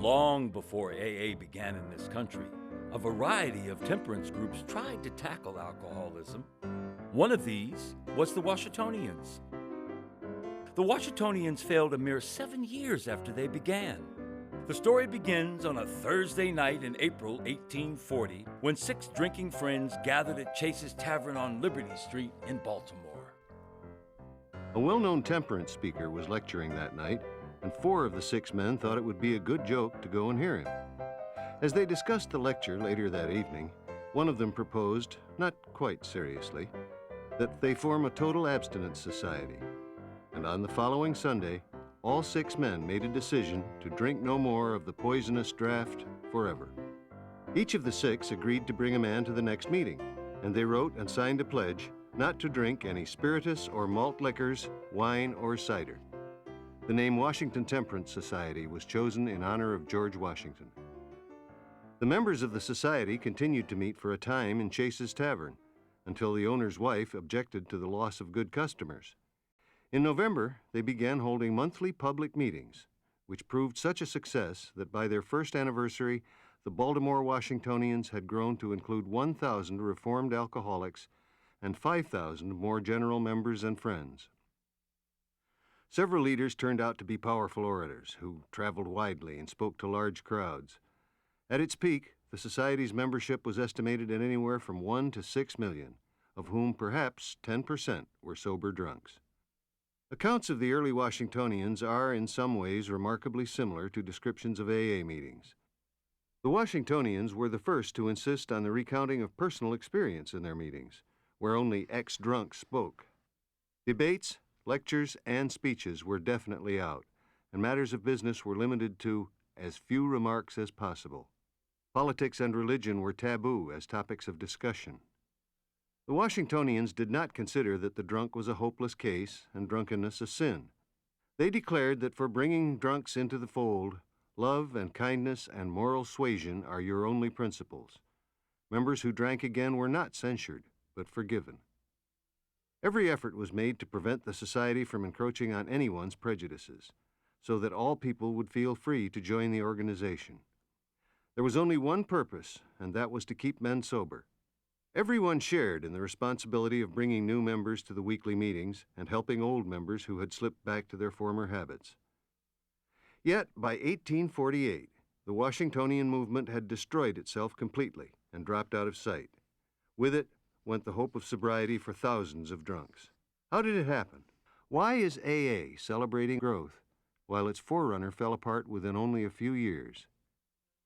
Long before AA began in this country, a variety of temperance groups tried to tackle alcoholism. One of these was the Washingtonians. The Washingtonians failed a mere 7 years after they began. The story begins on a Thursday night in April 1840 when 6 drinking friends gathered at Chase's Tavern on Liberty Street in Baltimore. A well-known temperance speaker was lecturing that night, and 4 of the 6 men thought it would be a good joke to go and hear him. As they discussed the lecture later that evening, one of them proposed, not quite seriously, that they form a total abstinence society. And on the following Sunday, all 6 men made a decision to drink no more of the poisonous draught forever. Each of the 6 agreed to bring a man to the next meeting, and they wrote and signed a pledge not to drink any spirituous or malt liquors, wine, or cider. The name Washington Temperance Society was chosen in honor of George Washington. The members of the society continued to meet for a time in Chase's Tavern until the owner's wife objected to the loss of good customers. In November, they began holding monthly public meetings, which proved such a success that by their first anniversary, the Baltimore Washingtonians had grown to include 1,000 reformed alcoholics and 5,000 more general members and friends. Several leaders turned out to be powerful orators who traveled widely and spoke to large crowds. At its peak, the Society's membership was estimated at anywhere from 1 to 6 million, of whom perhaps 10% were sober drunks. Accounts of the early Washingtonians are in some ways remarkably similar to descriptions of AA meetings. The Washingtonians were the first to insist on the recounting of personal experience in their meetings, where only ex-drunks spoke. Debates, lectures, and speeches were definitely out, and matters of business were limited to as few remarks as possible. Politics and religion were taboo as topics of discussion. The Washingtonians did not consider that the drunk was a hopeless case and drunkenness a sin. They declared that for bringing drunks into the fold, love and kindness and moral suasion are your only principles. Members who drank again were not censured, but forgiven. Every effort was made to prevent the society from encroaching on anyone's prejudices, so that all people would feel free to join the organization. There was only one purpose, and that was to keep men sober. Everyone shared in the responsibility of bringing new members to the weekly meetings and helping old members who had slipped back to their former habits. Yet, by 1848, the Washingtonian movement had destroyed itself completely and dropped out of sight. With it went the hope of sobriety for thousands of drunks. How did it happen? Why is AA celebrating growth while its forerunner fell apart within only a few years?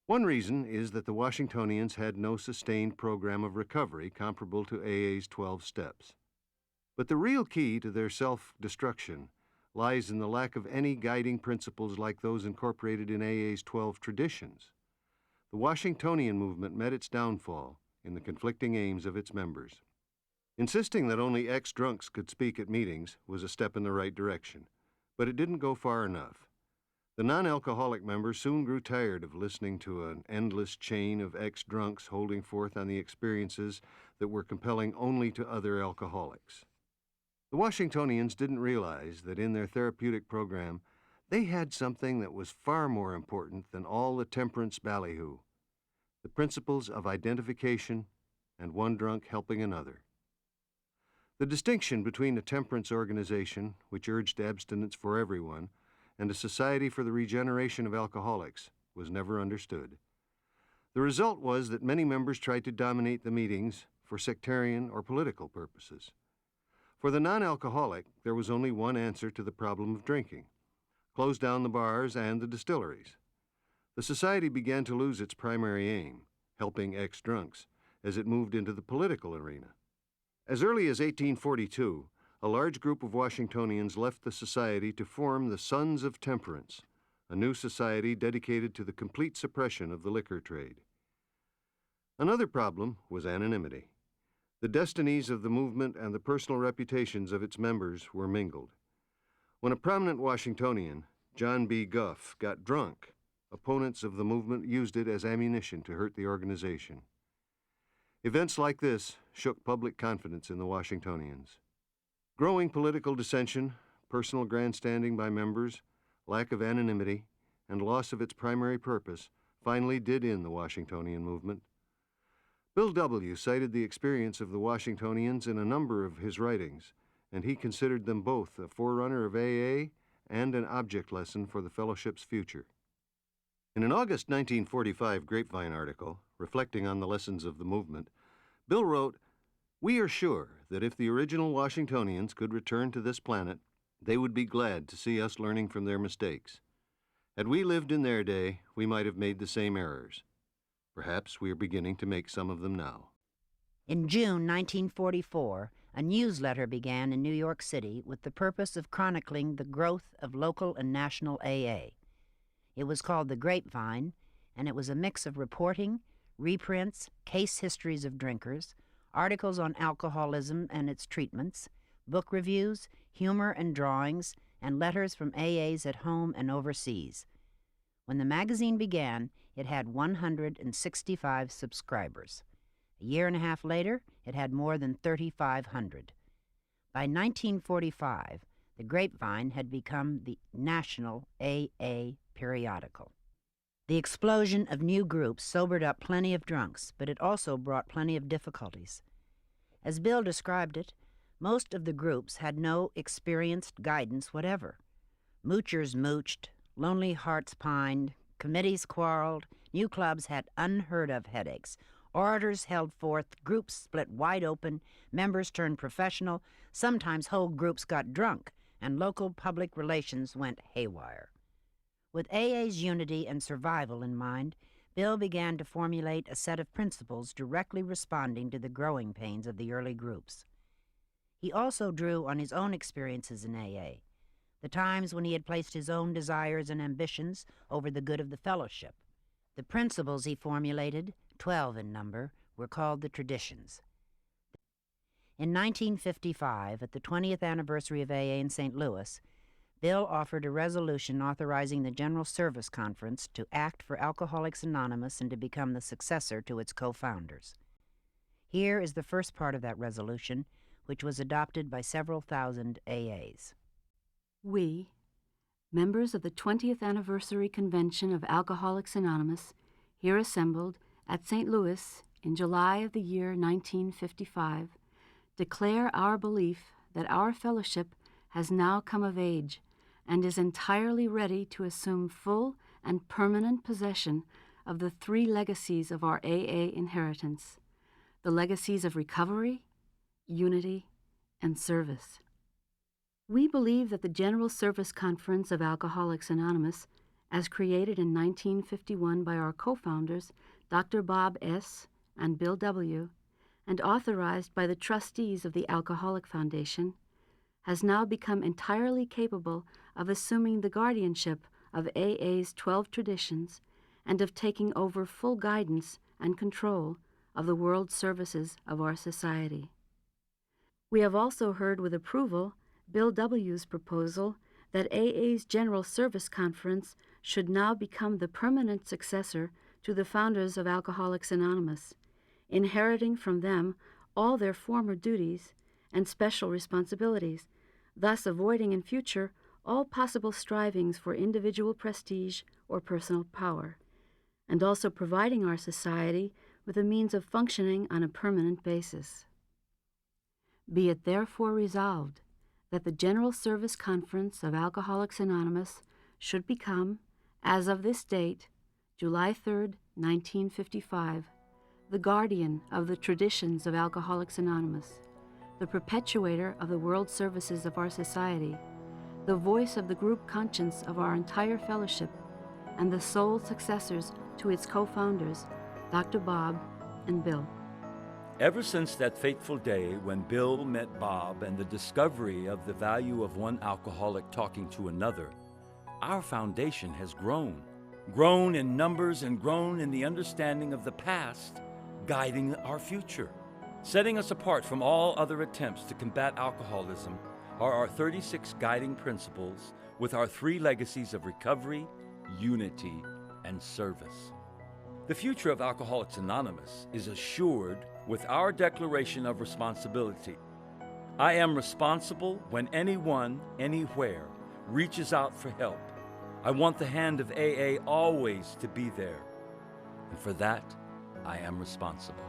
One reason is that the Washingtonians had no sustained program of recovery comparable to AA's 12 steps. But the real key to their self-destruction lies in the lack of any guiding principles like those incorporated in AA's 12 traditions. The Washingtonian movement met its downfall in the conflicting aims of its members. Insisting that only ex-drunks could speak at meetings was a step in the right direction, but it didn't go far enough. The non-alcoholic members soon grew tired of listening to an endless chain of ex-drunks holding forth on the experiences that were compelling only to other alcoholics. The Washingtonians didn't realize that in their therapeutic program, they had something that was far more important than all the temperance ballyhoo: the principles of identification and one drunk helping another. The distinction between a temperance organization, which urged abstinence for everyone, and a society for the regeneration of alcoholics was never understood. The result was that many members tried to dominate the meetings for sectarian or political purposes. For the non-alcoholic, there was only one answer to the problem of drinking: close down the bars and the distilleries. The society began to lose its primary aim, helping ex-drunks, as it moved into the political arena. As early as 1842, a large group of Washingtonians left the society to form the Sons of Temperance, a new society dedicated to the complete suppression of the liquor trade. Another problem was anonymity. The destinies of the movement and the personal reputations of its members were mingled. When a prominent Washingtonian, John B. Guff, got drunk, opponents of the movement used it as ammunition to hurt the organization. Events like this shook public confidence in the Washingtonians. Growing political dissension, personal grandstanding by members, lack of anonymity, and loss of its primary purpose finally did end the Washingtonian movement. Bill W. cited the experience of the Washingtonians in a number of his writings, and he considered them both a forerunner of AA and an object lesson for the fellowship's future. In an August 1945 Grapevine article, reflecting on the lessons of the movement, Bill wrote, "We are sure that if the original Washingtonians could return to this planet, they would be glad to see us learning from their mistakes. Had we lived in their day, we might have made the same errors. Perhaps we are beginning to make some of them now." In June 1944, a newsletter began in New York City with the purpose of chronicling the growth of local and national AA. It was called The Grapevine, and it was a mix of reporting, reprints, case histories of drinkers, articles on alcoholism and its treatments, book reviews, humor and drawings, and letters from AAs at home and overseas. When the magazine began, it had 165 subscribers. A year and a half later, it had more than 3,500. By 1945, the Grapevine had become the national AA periodical. The explosion of new groups sobered up plenty of drunks, but it also brought plenty of difficulties. As Bill described it, most of the groups had no experienced guidance whatever. Moochers mooched, lonely hearts pined, committees quarreled, new clubs had unheard-of headaches, orators held forth, groups split wide open, members turned professional, sometimes whole groups got drunk, and local public relations went haywire. With AA's unity and survival in mind, Bill began to formulate a set of principles directly responding to the growing pains of the early groups. He also drew on his own experiences in AA, the times when he had placed his own desires and ambitions over the good of the fellowship. The principles he formulated, 12 in number, were called the traditions. In 1955, at the 20th anniversary of AA in St. Louis, Bill offered a resolution authorizing the General Service Conference to act for Alcoholics Anonymous and to become the successor to its co-founders. Here is the first part of that resolution, which was adopted by several thousand AAs. We, members of the 20th Anniversary Convention of Alcoholics Anonymous, here assembled at St. Louis in July of the year 1955, declare our belief that our fellowship has now come of age and is entirely ready to assume full and permanent possession of the three legacies of our AA inheritance, the legacies of recovery, unity, and service. We believe that the General Service Conference of Alcoholics Anonymous, as created in 1951 by our co-founders, Dr. Bob S. and Bill W., and authorized by the trustees of the Alcoholic Foundation, has now become entirely capable of assuming the guardianship of AA's 12 traditions and of taking over full guidance and control of the world services of our society. We have also heard with approval Bill W.'s proposal that AA's General Service Conference should now become the permanent successor to the founders of Alcoholics Anonymous, inheriting from them all their former duties and special responsibilities, thus avoiding in future all possible strivings for individual prestige or personal power, and also providing our society with a means of functioning on a permanent basis. Be it therefore resolved that the General Service Conference of Alcoholics Anonymous should become, as of this date, July 3, 1955, the guardian of the traditions of Alcoholics Anonymous, the perpetuator of the world services of our society, the voice of the group conscience of our entire fellowship, and the sole successors to its co-founders, Dr. Bob and Bill. Ever since that fateful day when Bill met Bob and the discovery of the value of one alcoholic talking to another, our foundation has grown in numbers and grown in the understanding of the past, guiding our future. Setting us apart from all other attempts to combat alcoholism are our 36 guiding principles with our three legacies of recovery, unity, and service. The future of Alcoholics Anonymous is assured with our declaration of responsibility. I am responsible when anyone, anywhere, reaches out for help. I want the hand of AA always to be there, and for that, I am responsible.